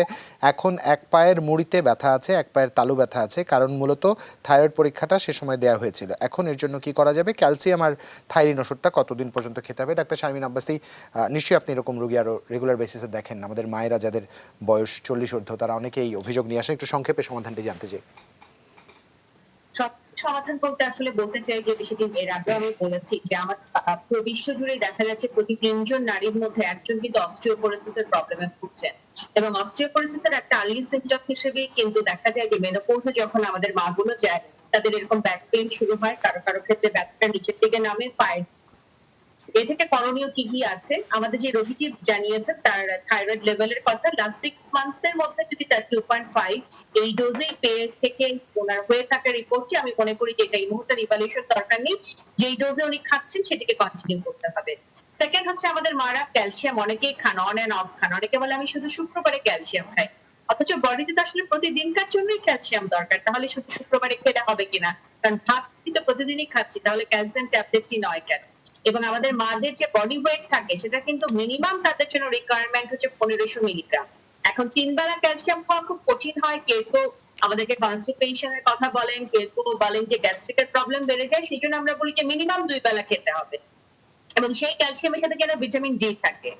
এখন এক পায়ের মুড়িতে ব্যথা আছে, এক পায়ের তালু ব্যথা আছে, কারণ মূলত থাইরয়েড পরীক্ষাটা সে সময় দেওয়া হয়েছিল। এখন এর জন্য কি করা যাবে? ক্যালসিয়াম আর থাইরিন ওষুধটা কতদিন পর্যন্ত খেতে হবে? ডাক্তার শারমিন আব্বাসী, নিশ্চয়ই আপনি এরকম রোগী আরও রেগুলার বেসিসে দেখেন, আমাদের মায়েরা যাদের বয়স 40 ঊর্ধ্ব তারা অনেকেই অভিযোগ নিয়ে আসেন, একটু সংক্ষেপে সমাধানটি জানতে চাই। সমাধান করতে আসলে বলতে চাই যে সেটি এর আগে আমি বলেছি যে আমার পুরো বিশ্ব জুড়ে দেখা যাচ্ছে প্রতি 3 জন নারীর মধ্যে একজন কিন্তু অস্টিওপোরোসিসের প্রবলেমে ভুগছেন। এবং অস্টিওপোরোসিসের একটা আর্লি সিম্পটম হিসেবে কিন্তু দেখা যায় যে মেনোপজে যখন আমাদের মাগুলো যায় তাদের এরকম ব্যাক পেইন শুরু হয়, কারো কারো ক্ষেত্রে ব্যথাটা নিচের দিকে নামে, পায়ে। এ থেকে করণীয় কি কি আছে? আমাদের যে রোগীটি জানিয়েছেন তার থাইরয়েড লেভেলের কথা, লাস্ট 6 মান্থস এর মধ্যে যদি তার 2.5 এই ডোজেই পেয়ে থেকে ওনার হয়ে থাকা রিপোর্টটি, আমি মনে করি যে এটা এই মুহূর্তে ইভালুয়েশন দরকার নেই, যেই ডোজে উনি খাচ্ছেন সেটাকে কন্টিনিউ করতে হবে। সেকেন্ড হচ্ছে আমাদের মারা ক্যালসিয়াম অনেকেই খান, অন এন্ড অফ খান, অনেকে বলে আমি শুধু শুক্রবারে ক্যালসিয়াম খাই, অথচ বডিতে তো আসলে প্রতিদিনকার জন্যই ক্যালসিয়াম দরকার, তাহলে শুধু শুক্রবারে খেলে হবে কিনা? কারণ ভাবছি তো প্রতিদিনই খাচ্ছি, তাহলে ক্যালসিয়াম ট্যাবলেটটি নয় কেন? এবং আমাদের মাদের যে বডি ওয়েট থাকে সেটা কিন্তু মিনিমাম তাদের জন্য রিকোয়ারমেন্ট হচ্ছে 1500 মিলিগ্রাম। এখন 3 বেলা ক্যালসিয়াম খাওয়া খুব কঠিন হয়, কেউ আমাদেরকে কনস্টিপেশনের কথা বলেন, কেউ বলেন যে গ্যাস্ট্রিকের প্রবলেম বেড়ে যায়, সেই জন্য আমরা বলি যে মিনিমাম 2 বেলা খেতে হবে। এবং সেই ক্যালসিয়ামের সাথে যেন ভিটামিন ডি থাকে।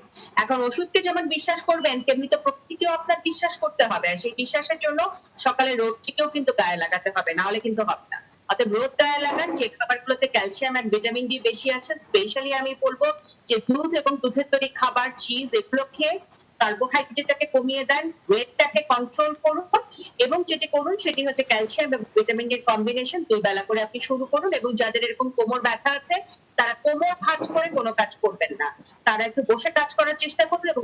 এখন ওষুধকে যেমন বিশ্বাস করবেন তেমনি তো প্রকৃতিকেও আপনার বিশ্বাস করতে হবে, আর সেই বিশ্বাসের জন্য সকালে রোদটিকেও কিন্তু গায়ে লাগাতে হবে, না হলে কিন্তু হবে না। অতএব রোদ গায়ে লাগান, যে খাবারগুলোতে ক্যালসিয়াম আর ভিটামিন ডি বেশি আছে, স্পেশালি আমি বলবো যে দুধ এবং দুধের তৈরি খাবার, চিজ, এগুলো খেয়ে কার্বোহাইড্রেটটাকে কমিয়ে দেন, ওয়েটটাকে কন্ট্রোল করুন, এবং যেটি করুন সেটি হচ্ছে ক্যালসিয়াম এবং ভিটামিন এর কম্বিনেশন 2 বেলা করে আপনি শুরু করুন। এবং যাদের এরকম কোমর ব্যথা আছে তারা কোমর ভাঁজ করে কোনো কাজ করবেন না, তারা একটু বসে কাজ করার চেষ্টা করবেন এবং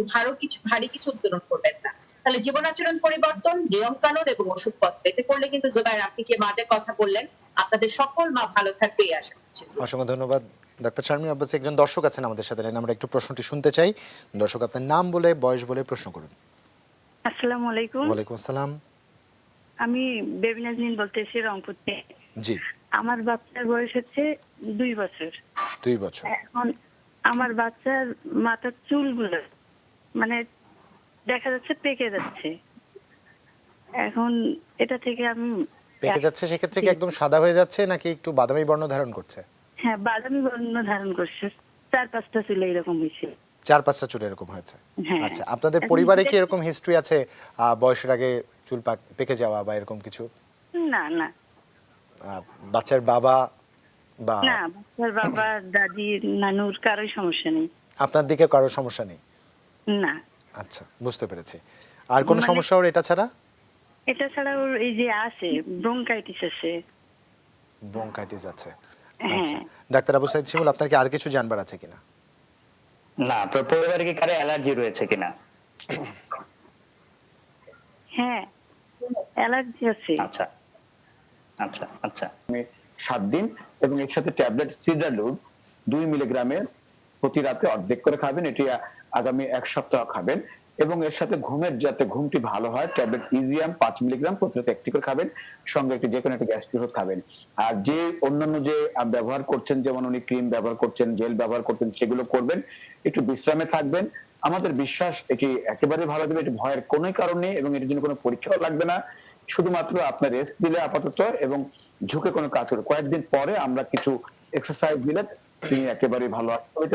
ভারী কিছু উত্তোলন করবেন না। তাহলে জীবন আচরণ পরিবর্তন, নিয়ম কানুন এবং ওষুধপত্র, এতে করলে কিন্তু জুবাইর আপনি যে মাদের কথা বললেন, আপনাদের সকল মা ভালো থাকবে এই আশা করছি। অসংখ্য ধন্যবাদ ডাক্তার শারমিন আব্বাসী। একজন দর্শক আছেন আমাদের সাথে, আমরা একটু প্রশ্নটি শুনতে চাই। দর্শক, আপনার নাম বলে বয়স বলে প্রশ্ন করুন। আসসালামু আলাইকুম। ওয়ালাইকুম আসসালাম। আমি বেবি নাজনীন বলতেছি, রংপুর থেকে। জি। আমার বাচ্চার বয়স হচ্ছে 2 বছর। 2 বছর। এখন আমার বাচ্চার মাথার চুলগুলো মানে দেখা যাচ্ছে পেকে যাচ্ছে। এখন এটা থেকে আমি পেকে যাচ্ছে, সেক্ষেত্রে কি একদম সাদা হয়ে যাচ্ছে নাকি একটু বাদামি বর্ণ ধারণ করছে? হ্যাঁ, বাদামি বর্ণ ধারণ করছে। 4-5টা চুল এরকম হয়েছে। 4-5টা চুল এরকম হয়েছে। হ্যাঁ। আচ্ছা, আপনাদের পরিবারে কি এরকম হিস্ট্রি আছে বয়সের আগে চুল পেকে যাওয়া বা এরকম কিছু? না না বাচ্চার বাবা বা না, বাচ্চার বাবা, দাদি, নানুর কারোই সমস্যা নেই। আপনার দিকে কারো সমস্যা নেই? না। আচ্ছা, বুঝতে পেরেছি। আর কোনো সমস্যা ওর এটা ছাড়া? এটা ছাড়া ওর এই যে আছে ব্রঙ্কাইটিস আছে। ব্রঙ্কাইটিস আছে। হ্যাঁ। আচ্ছা, ডাক্তার আবু সাইদ শিমুল, আপনার কি আর কিছু জানবার আছে কিনা? না, আপনার পরিবারে কি কারো অ্যালার্জি রয়েছে কিনা? হ্যাঁ, অ্যালার্জি আছে। আচ্ছা আচ্ছা আচ্ছা। 7 দিন এবং এর সাথে ট্যাবলেট সিডারলুড 2 মিলিগ্রামের প্রতি রাতে অর্ধেক করে খাবেন। এটি আগামী 1 সপ্তাহ খাবেন এবং এর সাথে ঘুমের যাতে ঘুমটি ভালো হয় ট্যাবলেট ইজিয়াম 5 মিলিগ্রাম প্রতি রাতে একটি করে খাবেন, সঙ্গে একটি যে কোনো একটা গ্যাস্ট্রিক ওষুধ খাবেন। আর যে অন্যান্য যে ব্যবহার করছেন, যেমন উনি ক্রিম ব্যবহার করছেন, জেল ব্যবহার করছেন, সেগুলো করবেন। একটু বিশ্রামে থাকবেন। আমাদের বিশ্বাস এটি একেবারে ভালো দেবে, এটি ভয়ের কোনো কারণ নেই এবং এটির জন্য কোনো পরীক্ষাও লাগবে না। শুধুমাত্র আপনার রেস্ট দিলে আপাতত এবং ঝুঁকে কোনো কাজ করে কয়েকদিন পরে আমরা কিছু এক্সারসাইজ দিলে তিনি একেবারে ভালো হবে,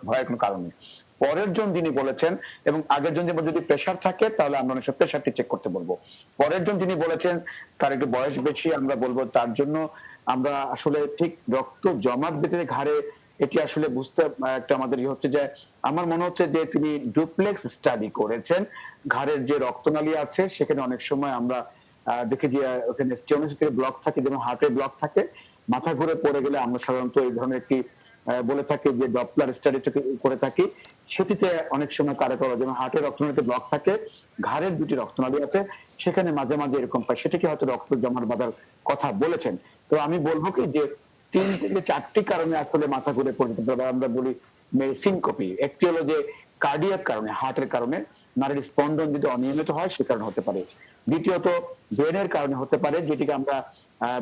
ভয়ের কোনো কারণ নেই। পরের জন যিনি বলেছেন এবং আগের জন যদি প্রেশার থাকে তাহলে আমরা অনেক সময় প্রেশারটি চেক করতে বলবো। পরের জন যিনি বলেছেন তার একটু বয়স বেশি, আমরা বলবো তার জন্য আমরা আসলে ঠিক রক্ত জমাট বেঁধে ঘাড়ে, এটি আসলে বুঝতে একটা আমাদের হচ্ছে যে আমার মনে হচ্ছে যে তিনি ডুপ্লেক্স স্টাডি করেছেন। ঘাড়ের যে রক্তনালী আছে সেখানে অনেক সময় আমরা দেখি যে ওখানে স্টেনোসিস থেকে ব্লক থাকে, যেমন হার্টে ব্লক থাকে, মাথা ঘুরে পড়ে গেলে আমরা সাধারণত এই ধরনের একটি বলে থাকি যে ডপলার স্টাডি করে থাকি। সেটিতে অনেক সময় কার্যকর, যেমন হার্টের রক্তনালীতে ব্লক থাকে, ঘাড়ের 2টি রক্তনালী আছে, সেখানে মাঝে মাঝে এরকম পায়, সেটাকে হয়তো রক্ত জমাট বাঁধার কথা বলেছেন। তো আমি বলবো কি যে 3 থেকে 4টি কারণে আসলে মাথা ঘুরে পড়ে যেতে পারে। আমরা বলি সিনকোপি, একটি হলো যে কার্ডিয়াক কারণে, হার্টের কারণে নারীর স্পন্দন যদি অনিয়মিত হয় সে কারণে হতে পারে। দ্বিতীয়ত ব্রেনের কারণে হতে পারে, যেটিকে আমরা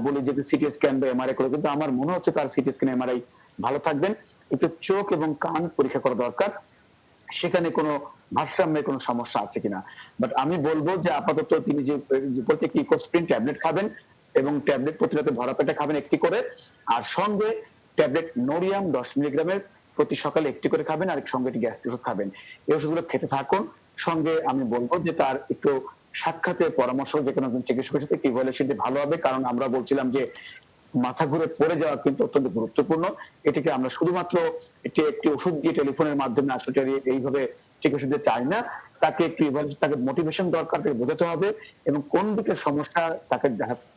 বলি যে সিটি স্ক্যান বা এমআরআই করে, কিন্তু আমার মনে হচ্ছে তার সিটি স্ক্যান এমআরআই ভালো থাকবেন। একটু চোখ এবং কান পরীক্ষা করা দরকার, সেখানে কোনো ভারসাম্যের কোনো সমস্যা আছে কিনা। বাট আমি বলবো যে আপাতত তিনি যে প্রত্যেক ইকোস্প্রিন ট্যাবলেট খাবেন এবং ট্যাবলেট প্রতি রাতে ভরা পেটে খাবেন একটি করে, আর সঙ্গে ট্যাবলেট নোরিয়াম 10 মিলিগ্রামের প্রতি সকালে একটি করে খাবেন, আর সঙ্গে একটি গ্যাস্ট্রিক ওষুধ খাবেন। এই ওষুধগুলো খেতে থাকুন। সঙ্গে আমি বলবো যে তার একটু সাক্ষাতের পরামর্শ যে কোনো চিকিৎসকের সাথে ইভ্যালুয়েশন ভালো হবে, কারণ আমরা বলছিলাম যে মাথা ঘুরে পড়ে যাওয়া কিন্তু অত্যন্ত গুরুত্বপূর্ণ। এটিকে আমরা শুধুমাত্র একটি ওষুধ দিয়ে টেলিফোনের মাধ্যমে আসলে এইভাবে চিকিৎসা দিতে চাই না। তাকে একটু তাকে মোটিভেশন দরকার, তাকে বোঝাতে হবে এবং কোন দিকের সমস্যা তাকে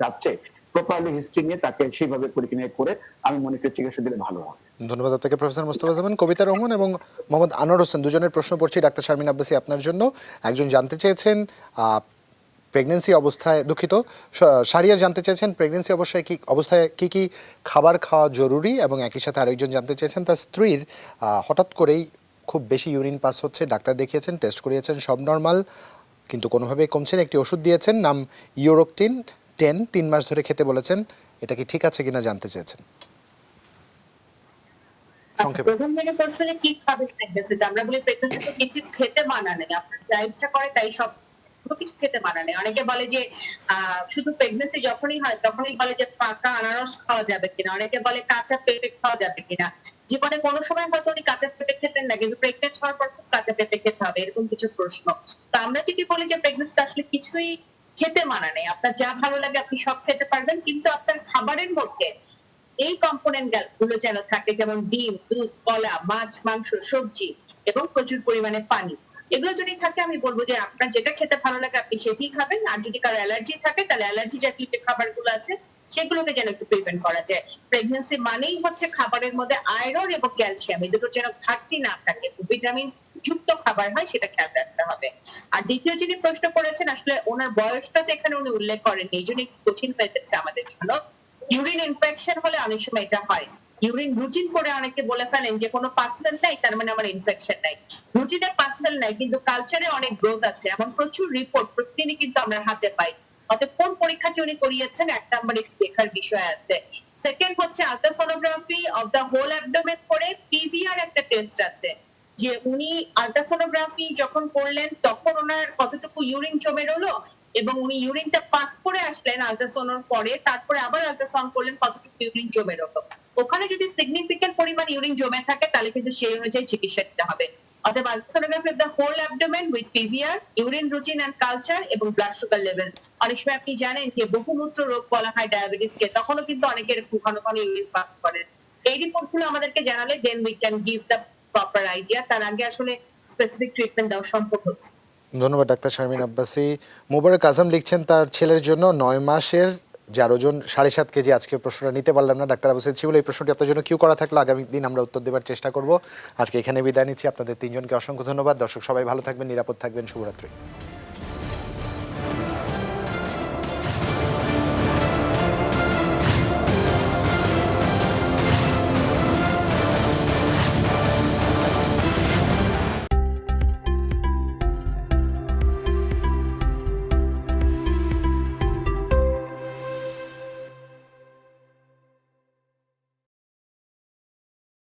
যাচ্ছে প্রপারলি হিস্ট্রি নিয়ে তাকে সেইভাবে পরীক্ষা নিয়ে করে আমি মনে করি চিকিৎসা দিলে ভালো হবে। ধন্যবাদ আপনাকে প্রফেসর মোস্তফা জামান। কবিতা রহমান এবং মোহাম্মদ আনোয়ার হোসেন দুজনের প্রশ্ন পড়ছি ডাক্তার শারমিন আব্বাসী আপনার জন্য। একজন জানতে চেয়েছেন প্রেগন্যান্সি অবস্থায়, দুঃখিত, শারিয়ার জানতে চেয়েছেন প্রেগন্যান্সি অবস্থায় কি কি খাবার খাওয়া জরুরি, এবং একই সাথে আরেকজন জানতে চেয়েছেন তার স্ত্রীর হঠাৎ করেই খুব বেশি ইউরিন পাস হচ্ছে, ডাক্তার দেখিয়েছেন, টেস্ট করিয়েছেন, সব নর্মাল, কিন্তু কোনোভাবেই কমছে না, একটি ওষুধ দিয়েছেন, নাম ইউরোকটিন 10, 3 মাস ধরে খেতে বলেছেন, এটা কি ঠিক আছে কিনা জানতে চেয়েছেন। প্রথম দিকে প্রশ্নে কি খাবে প্রেগন্যান্সিতে, আমরা বলি প্রেগন্যান্সিতে কিছু খেতে মানা নেই, আপনার যা ইচ্ছা করে তাই সব কোনো কিছু খেতে মানা নেই। অনেকে বলে যে শুধু প্রেগনেন্সি যখনই হয় তখনই বলে যে পাকা আনারস খাওয়া যাবে কিনা, অনেকে বলে কাঁচা পেঁপে খাওয়া যাবে কিনা। জীবনে কোনো সময় হয়তো উনি কাঁচা পেঁপে খেতেন না, কিন্তু প্রেগনেন্ট হওয়ার পর খুব কাঁচা পেঁপে খেতে হবে, এরকম কিছু প্রশ্ন। তো আমরা যদি বলি যে প্রেগনেন্সিতে আসলে কিছুই খেতে মানা নেই, আপনার যা ভালো লাগে আপনি সব খেতে পারবেন, কিন্তু আপনার খাবারের মধ্যে এই কম্পোনেন্ট গুলো যেন থাকে, যেমন ডিম, দুধ, কলা, মাছ, মাংস, সবজি এবং প্রচুর পরিমাণে পানি। এগুলো যদি থাকে আমি বলবো যে আপনার যেটা খেতে ভালো লাগে আপনি সেটাই খাবেন। আর যদি কারো অ্যালার্জি থাকে তাহলে অ্যালার্জি জাতীয় যে খাবারগুলো আছে সেগুলোকে যেন একটু প্রিভেন্ট করা যায়। প্রেগনেন্সি মানেই হচ্ছে খাবারের মধ্যে আয়রন এবং ক্যালসিয়াম এই দুটো যেন ঘাটতি না থাকে, ভিটামিন যুক্ত খাবার হয় সেটা খেয়াল রাখতে হবে। আর দ্বিতীয় যিনি প্রশ্ন করেছেন, আসলে ওনার বয়সটা তো এখানে উনি উল্লেখ করেননি, এই জন্য একটু কঠিন হয়ে যাচ্ছে আমাদের জন্য। ইউরিন ইনফেকশন হলে অনেক সময় এটা হয়। ইউরিন রুটিন করে অনেকে বলে ফেলেন যে কোনো পার্সেল নাই তার মানে আমার ইনফেকশন নাই। রুটিনে পার্সেল নাই কিন্তু কালচারে অনেক গ্রোথ আছে, এমন প্রচুর রিপোর্ট প্রতিদিনই কিন্তু আমরা হাতে পাই। অতএব কোন পরীক্ষাটি উনি করিয়েছেন এক নাম্বার একটু দেখার বিষয় আছে। সেকেন্ড হচ্ছে ultrasonography of the whole abdomen করে পিভিআর একটা টেস্ট আছে, যে উনি আলট্রাসোনোগ্রাফি যখন করলেন তখন ওনার কতটুকু ইউরিন জমে রইলো এবং উনি ইউরিনটা পাস করে আসলেন আলট্রাসাউন্ড পরে, তারপরে আবার আলট্রাসাউন্ড করলেন কতটুকু ইউরিন জমে রইলো। ওখানে যদি সিগনিফিকেন্ট পরিমাণ ইউরিন জমে থাকে তাহলে কিন্তু সেই অনুযায়ী চিকিৎসা দিতে হবে। অতএব ultrasonography of the whole abdomen with PVR, urine routine and culture এবং ব্লাড সুগার লেভেল। অনেক সময় আপনি জানেন যে বহুমূত্র রোগ বলা হয় ডায়াবেটিসকে, তখনও কিন্তু অনেকের ঘন ঘন ইউরিন পাস করেন। এই রিপোর্টগুলো আমাদেরকে জানালে then we can give the proper idea, তার আগে আসলে স্পেসিফিক ট্রিটমেন্ট দেওয়া সম্ভব হচ্ছে। ধন্যবাদ ডাক্তার শারমিন আব্বাসী। মোবারক আজম লিখছেন তার ছেলের জন্য 9 মাসের, যার ওজন 7.5 কেজি। আজকে প্রশ্নটা নিতে পারলাম না, ডাক্তার আবু সাঈদ শিবুল এই প্রশ্নটি আপনার জন্য কিউ করা থাকলো, আগামী দিন আমরা উত্তর দেওয়ার চেষ্টা করব। আজকে এখানে বিদায় নিচ্ছি, আপনাদের তিনজনকে অসংখ্য ধন্যবাদ। দর্শক সবাই ভালো থাকবেন, নিরাপদ থাকবেন, শুভরাত্রি।